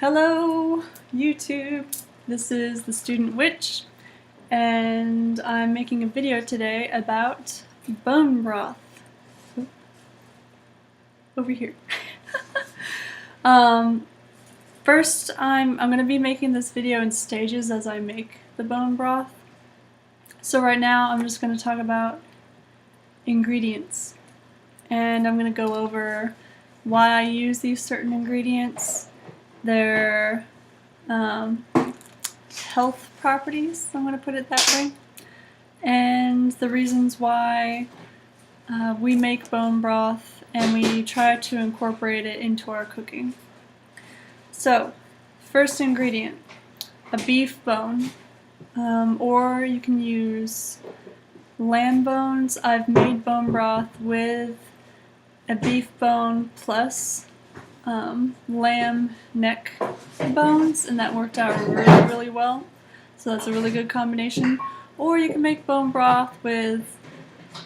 Hello, YouTube. This is the Student Witch, and I'm making a video today about bone broth. Over here. First, I'm going to be making this video in stages as I make the bone broth. So right now, I'm just going to talk about ingredients, and I'm going to go over why I use these certain ingredients, their health properties, I'm going to put it that way, and the reasons why we make bone broth and we try to incorporate it into our cooking. So, first ingredient, a beef bone, or you can use lamb bones. I've made bone broth with a beef bone plus lamb neck bones, and that worked out really well. So that's a really good combination. Or you can make bone broth with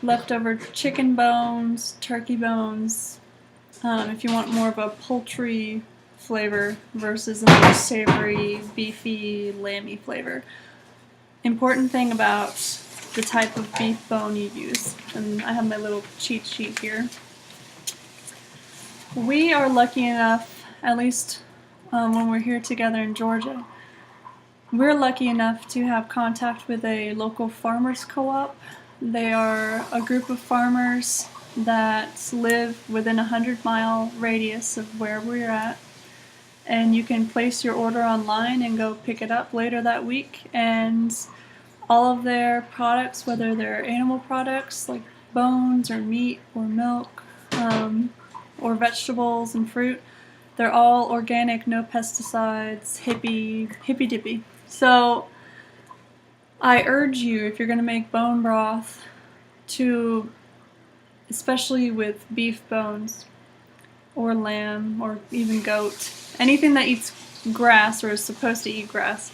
leftover chicken bones, turkey bones, if you want more of a poultry flavor versus a more savory, beefy, lamby flavor. Important thing about the type of beef bone you use, and I have my little cheat sheet here. We are lucky enough, at least when we're here together in Georgia, we're lucky enough to have contact with a local farmers co-op. They are a group of farmers that live within a 100-mile radius of where we're at, and you can place your order online and go pick it up later that week, and all of their products, whether they're animal products like bones or meat or milk, or vegetables and fruit, they're all organic, no pesticides, hippy dippy. So I urge you, if you're going to make bone broth, to, especially with beef bones or lamb or even goat, anything that eats grass or is supposed to eat grass,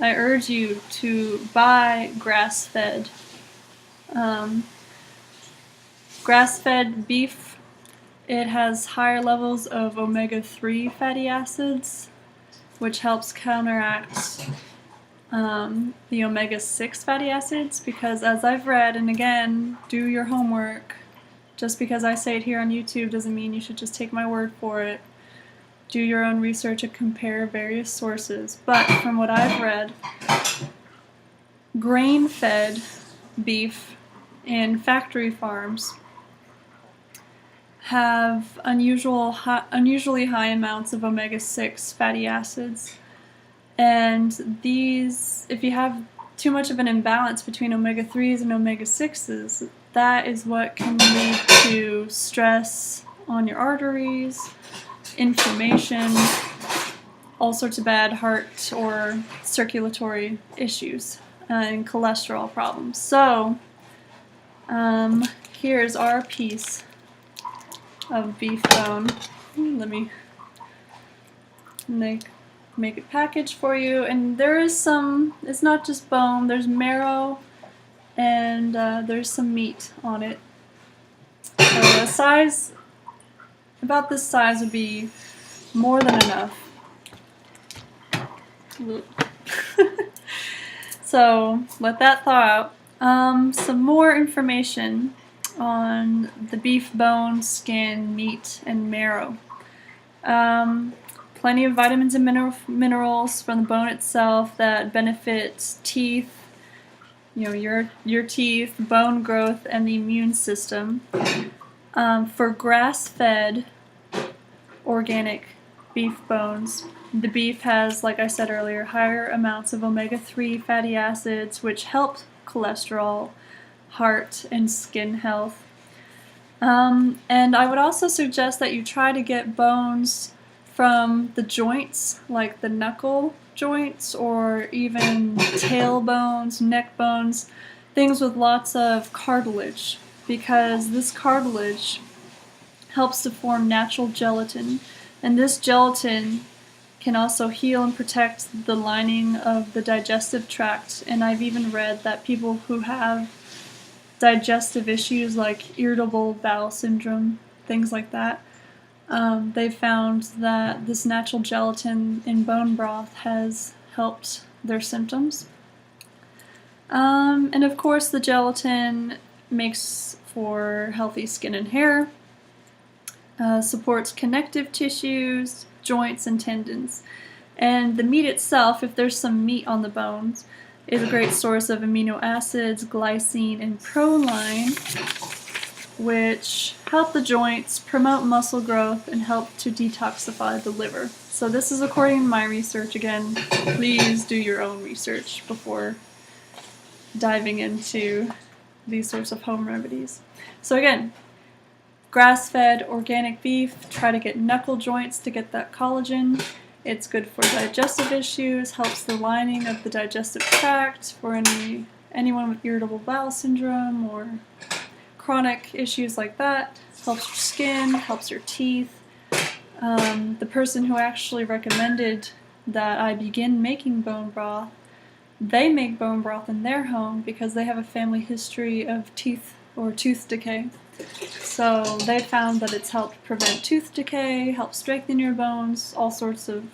I urge you to buy grass-fed. Grass-fed beef, it has higher levels of omega-3 fatty acids, which helps counteract the omega-6 fatty acids, because as I've read, and again, do your homework, just because I say it here on YouTube doesn't mean you should just take my word for it. Do your own research and compare various sources. But from what I've read, grain-fed beef in factory farms have unusually high amounts of omega-6 fatty acids. And these, if you have too much of an imbalance between omega-3s and omega-6s, that is what can lead to stress on your arteries, inflammation, all sorts of bad heart or circulatory issues, and cholesterol problems. So, here's our piece of beef bone. Let me make it packaged for you, and there is some, it's not just bone, there's marrow, and there's some meat on it. So a size, about this size would be more than enough. So let that thaw out. Some more information on the beef bone, skin, meat, and marrow. Plenty of vitamins and minerals from the bone itself that benefit teeth, your teeth, bone growth, and the immune system. For grass-fed organic beef bones, the beef has, like I said earlier, higher amounts of omega-3 fatty acids, which help cholesterol, heart, and skin health. And I would also suggest that you try to get bones from the joints, like the knuckle joints, or even tail bones, neck bones, things with lots of cartilage, because this cartilage helps to form natural gelatin, and this gelatin can also heal and protect the lining of the digestive tract. And I've even read that people who have digestive issues like irritable bowel syndrome, things like that, They found that this natural gelatin in bone broth has helped their symptoms. And of course, the gelatin makes for healthy skin and hair, supports connective tissues, joints, and tendons. And the meat itself, if there's some meat on the bones, is a great source of amino acids, glycine, and proline, which help the joints, promote muscle growth, and help to detoxify the liver. So this is according to my research. Again, please do your own research before diving into these sorts of home remedies. So again, grass-fed organic beef, try to get knuckle joints to get that collagen. It's good for digestive issues, helps the lining of the digestive tract for anyone with irritable bowel syndrome or chronic issues like that. Helps your skin, helps your teeth. The person who actually recommended that I begin making bone broth, they make bone broth in their home because they have a family history of teeth or tooth decay. So they found that it's helped prevent tooth decay, helps strengthen your bones, all sorts of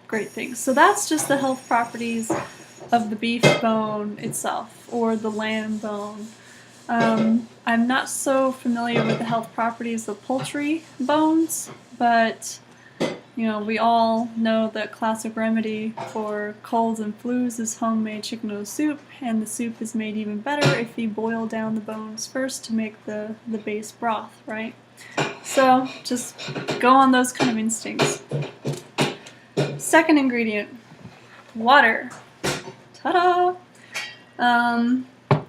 great things. So that's just the health properties of the beef bone itself, or the lamb bone. I'm not so familiar with the health properties of poultry bones, but you know, we all know that classic remedy for colds and flus is homemade chicken noodle soup, and the soup is made even better if you boil down the bones first to make the base broth, right? So just go on those kind of instincts. Second ingredient, water. Ta-da!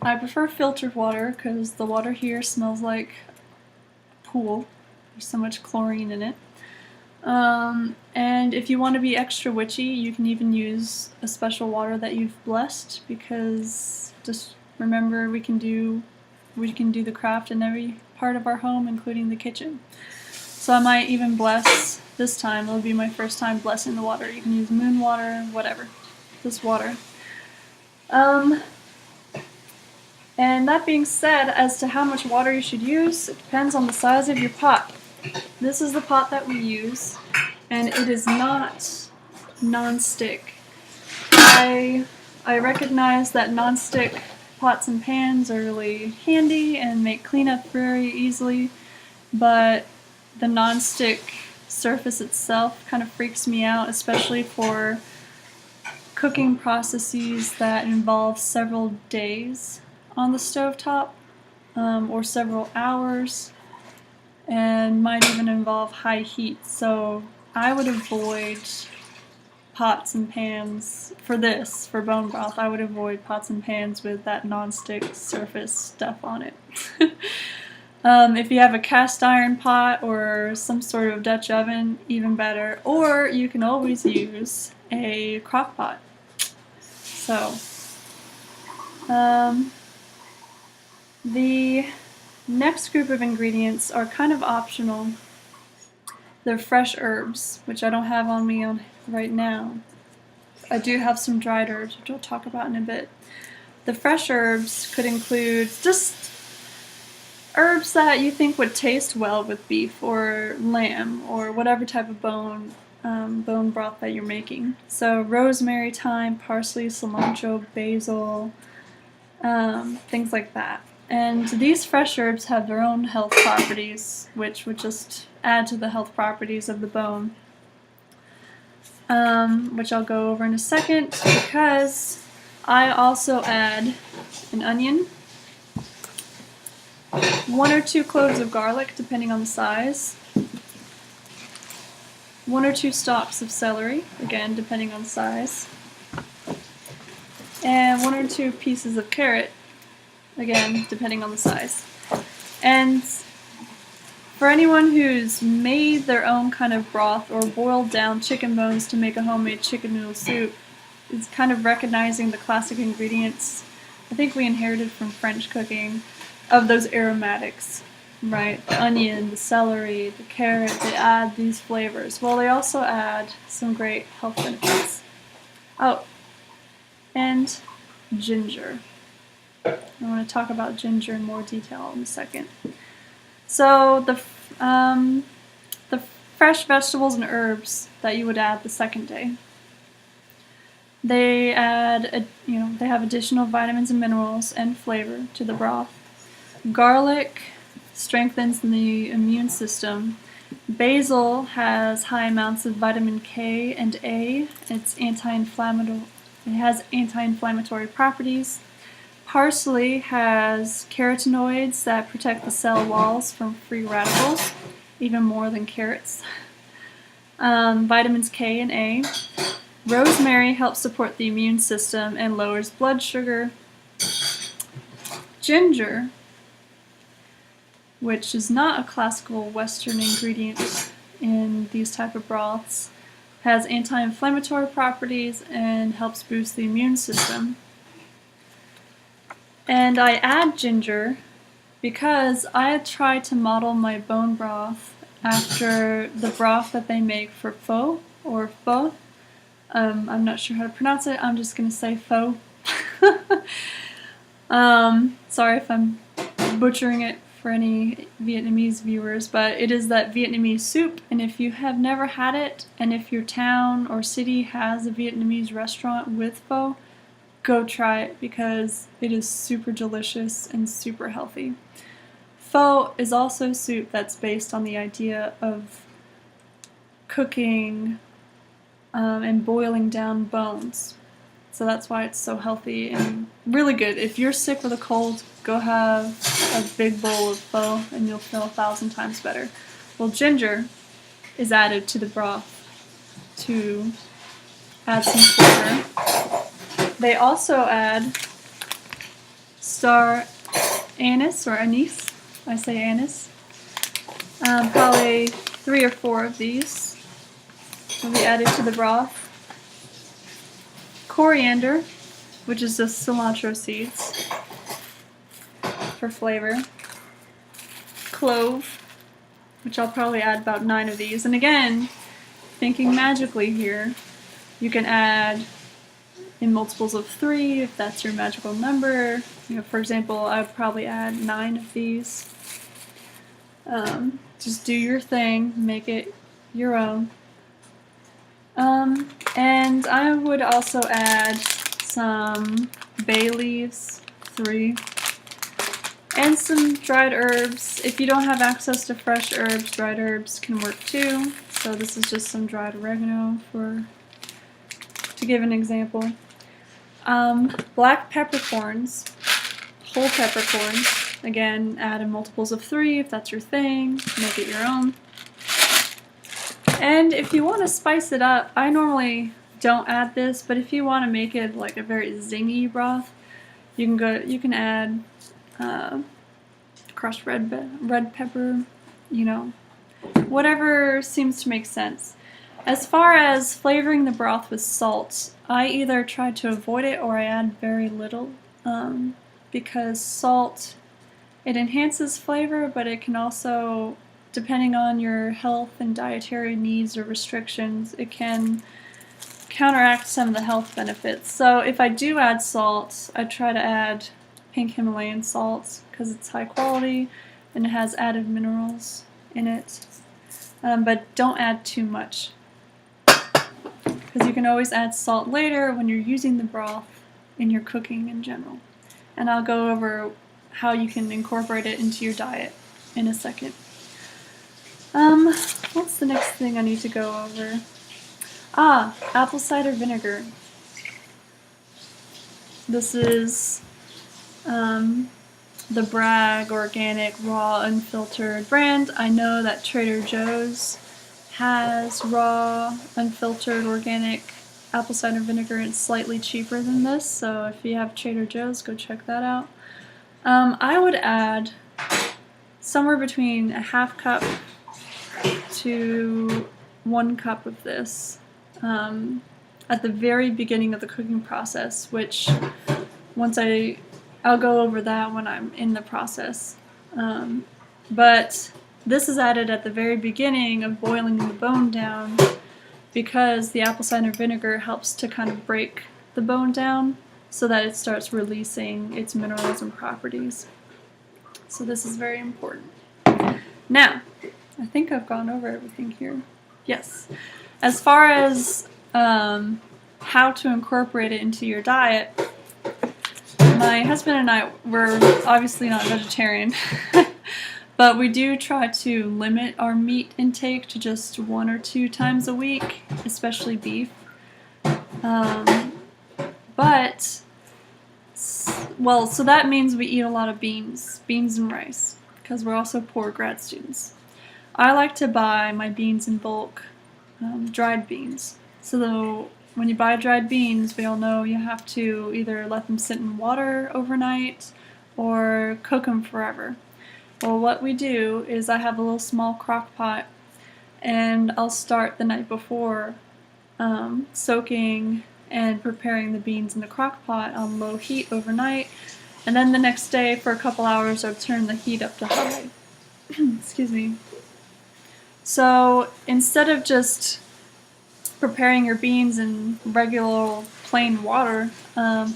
I prefer filtered water because the water here smells like a pool. There's so much chlorine in it. And if you want to be extra witchy, you can even use a special water that you've blessed, because just remember we can do the craft in every part of our home, including the kitchen. So I might even bless this time. It'll be my first time blessing the water. You can use moon water, whatever. This water. And that being said, as to how much water you should use, it depends on the size of your pot. This is the pot that we use, and it is not non-stick. I recognize that non-stick pots and pans are really handy and make cleanup very easily, but the non-stick surface itself kind of freaks me out, especially for cooking processes that involve several days on the stovetop, or several hours, and might even involve high heat. So I would avoid pots and pans for this, for bone broth. I would avoid pots and pans with that non-stick surface stuff on it. If you have a cast iron pot or some sort of Dutch oven, even better. Or you can always use a crock pot. So, the next group of ingredients are kind of optional. They're fresh herbs, which I don't have on me right now. I do have some dried herbs, which I'll talk about in a bit. The fresh herbs could include just herbs that you think would taste well with beef or lamb or whatever type of bone broth that you're making. So rosemary, thyme, parsley, cilantro, basil, things like that. And these fresh herbs have their own health properties, which would just add to the health properties of the bone, which I'll go over in a second, because I also add an onion, 1 or 2 cloves of garlic, depending on the size, 1 or 2 stalks of celery, again, depending on the size, and 1 or 2 pieces of carrot, again, depending on the size. And for anyone who's made their own kind of broth or boiled down chicken bones to make a homemade chicken noodle soup, it's kind of recognizing the classic ingredients I think we inherited from French cooking of those aromatics, right? The onion, the celery, the carrot, they add these flavors. Well, they also add some great health benefits. Oh, and ginger. I want to talk about ginger in more detail in a second. So the fresh vegetables and herbs that you would add the second day. They add, they have additional vitamins and minerals and flavor to the broth. Garlic strengthens the immune system. Basil has high amounts of vitamin K and A. It has anti-inflammatory properties. Parsley has carotenoids that protect the cell walls from free radicals, even more than carrots. Vitamins K and A. Rosemary helps support the immune system and lowers blood sugar. Ginger, which is not a classical Western ingredient in these type of broths, has anti-inflammatory properties and helps boost the immune system. And I add ginger because I try to model my bone broth after the broth that they make for pho or pho. I'm not sure how to pronounce it. I'm just going to say pho. Sorry if I'm butchering it for any Vietnamese viewers, but it is that Vietnamese soup, and if you have never had it, and if your town or city has a Vietnamese restaurant with pho, go try it because it is super delicious and super healthy. Pho is also soup that's based on the idea of cooking and boiling down bones. So that's why it's so healthy and really good. If you're sick with a cold, go have a big bowl of pho and you'll feel 1,000 times better. Well, ginger is added to the broth to add some flavor. They also add star anise or anise. I say anise. Probably 3 or 4 of these will be added to the broth. Coriander, which is just cilantro seeds for flavor. Clove, which I'll probably add about 9 of these. And again, thinking magically here, you can add in multiples of 3 if that's your magical number. For example, I would probably add 9 of these. Just do your thing, make it your own. And I would also add some bay leaves, 3, and some dried herbs. If you don't have access to fresh herbs, dried herbs can work too. So this is just some dried oregano to give an example. Black peppercorns, whole peppercorns. Again, add in multiples of 3 if that's your thing. Make it your own. And if you want to spice it up, I normally don't add this, but if you want to make it like a very zingy broth, you can add crushed red pepper, whatever seems to make sense. As far as flavoring the broth with salt, I either try to avoid it or I add very little, because salt, it enhances flavor, but it can also, depending on your health and dietary needs or restrictions, it can counteract some of the health benefits. So if I do add salt, I try to add pink Himalayan salt because it's high quality and it has added minerals in it. But don't add too much, because you can always add salt later when you're using the broth in your cooking in general. And I'll go over how you can incorporate it into your diet in a second. What's the next thing I need to go over? Apple cider vinegar. This is the Bragg organic, raw, unfiltered brand. I know that Trader Joe's has raw, unfiltered, organic apple cider vinegar. It's slightly cheaper than this, so if you have Trader Joe's, go check that out. I would add somewhere between a half cup to 1 cup of this at the very beginning of the cooking process, which I'll go over that when I'm in the process. But this is added at the very beginning of boiling the bone down because the apple cider vinegar helps to kind of break the bone down so that it starts releasing its minerals and properties. So this is very important. Now, I think I've gone over everything here. Yes. As far as how to incorporate it into your diet, my husband and I, we're obviously not vegetarian, but we do try to limit our meat intake to just 1 or 2 times a week, especially beef. So that means we eat a lot of beans and rice, because we're also poor grad students. I like to buy my beans in bulk, dried beans. So when you buy dried beans, we all know you have to either let them sit in water overnight or cook them forever. Well, what we do is I have a little small crock pot, and I'll start the night before soaking and preparing the beans in the crock pot on low heat overnight, and then the next day for a couple hours I'll turn the heat up to high. Excuse me. So instead of just preparing your beans in regular plain water,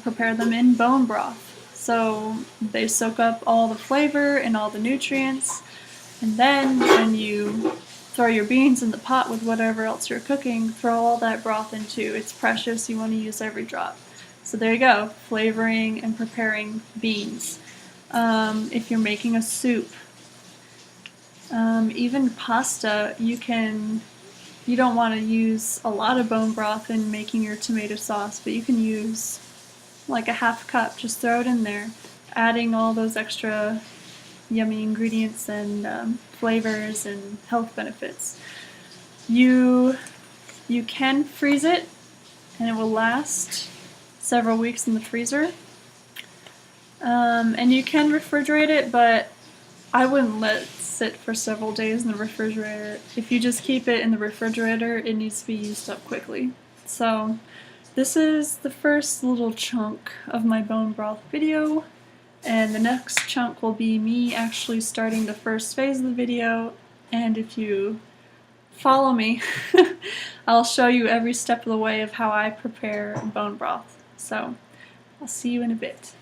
prepare them in bone broth. So they soak up all the flavor and all the nutrients, and then when you throw your beans in the pot with whatever else you're cooking, throw all that broth into. It's precious, you want to use every drop. So there you go, flavoring and preparing beans. If you're making a soup, even pasta, you don't want to use a lot of bone broth in making your tomato sauce, but you can use like a half cup, just throw it in there, adding all those extra yummy ingredients and flavors and health benefits. You can freeze it, and it will last several weeks in the freezer. And you can refrigerate it, but I wouldn't let it sit for several days in the refrigerator. If you just keep it in the refrigerator, it needs to be used up quickly. So this is the first little chunk of my bone broth video, and the next chunk will be me actually starting the first phase of the video, and if you follow me, I'll show you every step of the way of how I prepare bone broth. So I'll see you in a bit.